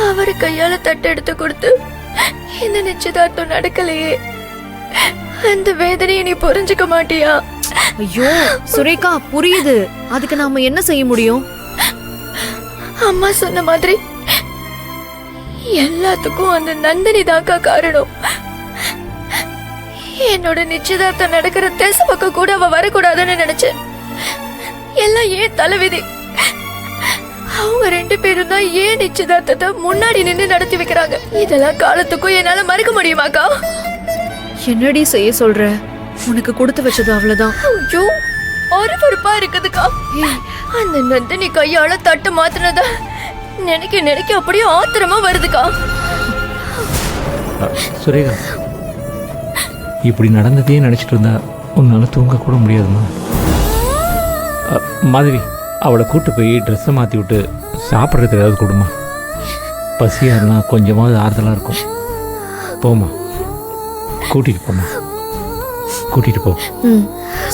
அவரு கையால தட்டு எடுத்து கொடுத்து இந்த நிச்சயதார்த்தம் நடக்கலையே, அந்த வேதனையை நீ புரிஞ்சுக்க மாட்டியா? ஐயோ சுரேகா, புரியுது. அதுக்கு நாம என்ன செய்ய முடியும்? அம்மா சொன்ன மாதிரி எல்லாத்துக்கும் அந்த நந்தினி தாக்கா காரணம். என்னோட நிச்சயதார்த்தம் நடக்கிற தேச பக்கம் கூட அவ வரக்கூடாதுன்னு நினைச்சேன். எல்லாம் ஏன் தலைவிதி. அவங்க 2 பேரும் தான் ஏன் நிச்சயதார்த்தத்தை முன்னாடி நின்று நடத்தி வைக்கிறாங்க. இதெல்லாம் காலத்துக்கும் என்னால மறக்க முடியுமாக்கா? என்னடி செய்ய சொல்ற? உனக்கு கொடுத்து வச்சது அவ்வளவுதான். ஐயோ அருவருப்பா இருக்குதுக்கா. அந்த நந்தினி கையால தட்டு மாத்தினதா நினைக்க நினைக்க அப்படியே ஆத்திரமா வருதுக்கா. சுரேகா, இப்படி நடந்ததே நினைச்சிட்டு இருந்தா உன்னால தூங்க கூட முடியாதுமா. மாதிரி அவளை கூட்டு போய் ட்ரெஸ்ஸை மாற்றி விட்டு சாப்பிட்றதுக்கு ஏதாவது கொடுமா. பசியாக இருந்தால் கொஞ்சமாவது ஆறுதலாக இருக்கும். போமா, கூட்டிகிட்டு போமா, கூட்டிகிட்டு போ.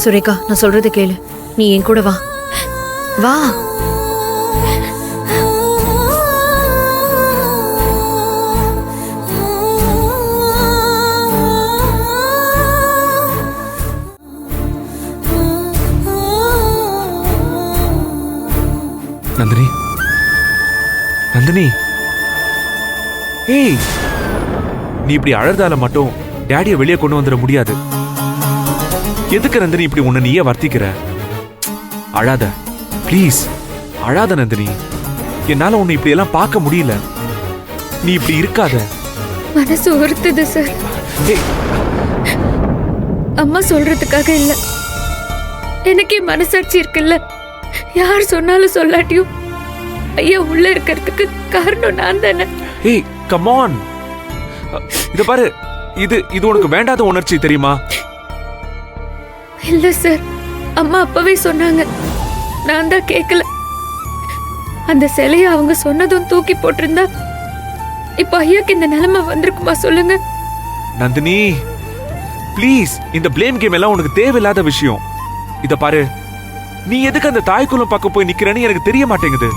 சுரேகா, நான் சொல்றத கேளு. நீ என் கூட வா. வா. நந்தினி, நந்தினி, ஏய், நீ இப்படி அழறதால மட்டும் டேடியை வெளியே கொண்டு வந்துட முடியாது. எதுக்கு நந்தினி இப்படி உன்னை நீயே வர்த்திக்கிற? அழாத ப்ளீஸ், அழாத நந்தினி. என்னால உன்னை இப்படி எல்லாம் பார்க்க முடியல. நீ இப்படி இருக்காத. மனசு உறுத்துது சார். அம்மா சொல்றதுக்காக இல்ல, எனக்கே மனசாட்சி இருக்குல்ல. யார் சொன்னாலும் சொல்லாட்டியும் ஐயா உள்ள இருக்கிறதுக்கு காரணம் நான் தானே. ஏய் கம் ஆன், இத பாரு. இது உனக்கு வேண்டாத உணர்ச்சி தெரியுமா? இல்ல சார், அம்மா அப்பவே சொன்னாங்க, நான் தான் கேட்கல. அந்த சிலையை அவங்க சொன்னதும் தூக்கி போட்டிருந்தா இப்ப ஐயாக்கு இந்த நிலைமை வந்திருக்குமா சொல்லுங்க? நந்தினி ப்ளீஸ், இந்த பிளேம் கேம் எல்லாம் உனக்கு தேவையில்லாத விஷயம். இத பாரு, நீ எதுக்கு அந்த தாய்க்குள்ள பக்கம் போய் நிக்கிறேன்னு எனக்கு தெரிய மாட்டேங்குது.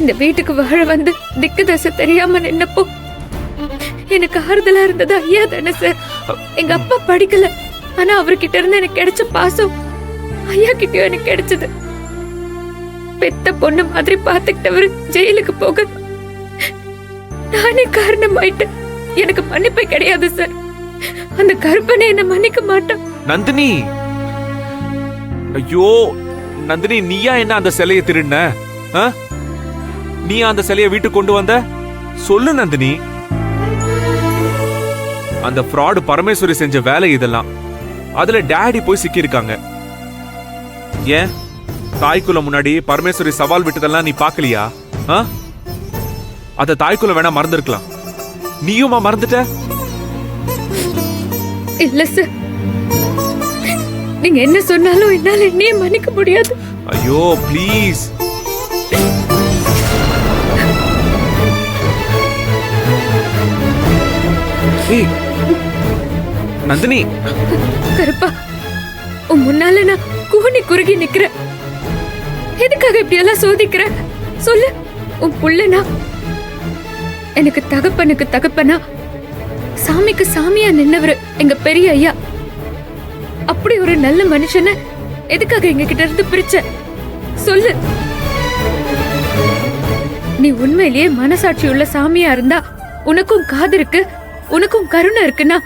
இந்த வீட்டுக்கு வாழ வந்து திக்கு தசை தெரியாம நின்னப்போ எனக்கு ஆறுதலா இருந்தது ஐயா தானே சார். எங்க அப்பா படிக்கல, ஆனா அவர்கிட்ட இருந்து எனக்கு கிடைச்ச பாசம் ஐயா கிட்டயும் எனக்கு கிடைச்சது. பெத்த பொண்ணு மாதிரி பாத்துக்கிட்டவரு ஜெயிலுக்கு போக நானே காரணமாயிட்டேன். எனக்கு மன்னிப்பே கிடையாது சார். அந்த கருப்பனை என்ன மன்னிக்க மாட்டான். நந்தினி, ஐயோ நந்தினி, நீயா என்ன அந்த சிலையை திருடின? நீ அந்த சிலையை வீட்டுக்கு கொண்டு வந்த? சொல்லு நந்தினி. அந்த ஃப்ராட் பரமேஸ்வரி செஞ்ச வேலை இதெல்லாம். அதுல டாடி போய் சிக்கி இருக்காங்க. ஏன் தாய்க்குள்ள முன்னாடி பரமேஸ்வரி சவால் விட்டதெல்லாம் நீ பாக்கலையா? அத தாய்க்குள்ள வேணா மறந்துருக்கலாம், நீயுமா மறந்துட்ட? இல்ல சார், நீங்க என்ன சொன்னாலும் என்னால என்னையே மன்னிக்க முடியாது. ஐயோ ப்ளீஸ். நந்தினி, கருப்பா, உன் முன்னால நான் கூனி குறுகி நிக்கிறேன். எதுக்காக இப்படி எல்லாம் சோதிக்கிற சொல்லு? உன் புள்ளனா, எனக்கு தகப்பனுக்கு தகப்பனா, சாமிக்கு சாமியா நின்னவரு எங்க பெரிய ஐயா. அப்படி ஒரு நல்ல மனுஷனை எதுக்காக எங்க கிட்ட இருந்து பிரிச்ச சொல்லு? நீ உண்மையிலேயே மனசாட்சி உள்ள சாமியா இருந்தா, உனக்கும் காது இருக்கு, உனக்கும் கருணை இருக்குன்னா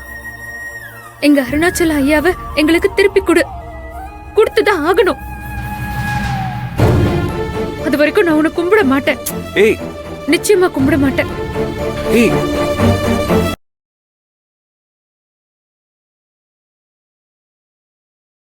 எங்க அருணாச்சல ஐயாவை எங்களுக்கு திருப்பி கொடுத்துதான் ஆகணும். அது வரைக்கும் நான் உன்னை கும்பிட மாட்டேன். ஏய், நிச்சயமா கும்பிட மாட்டேன். ஏய்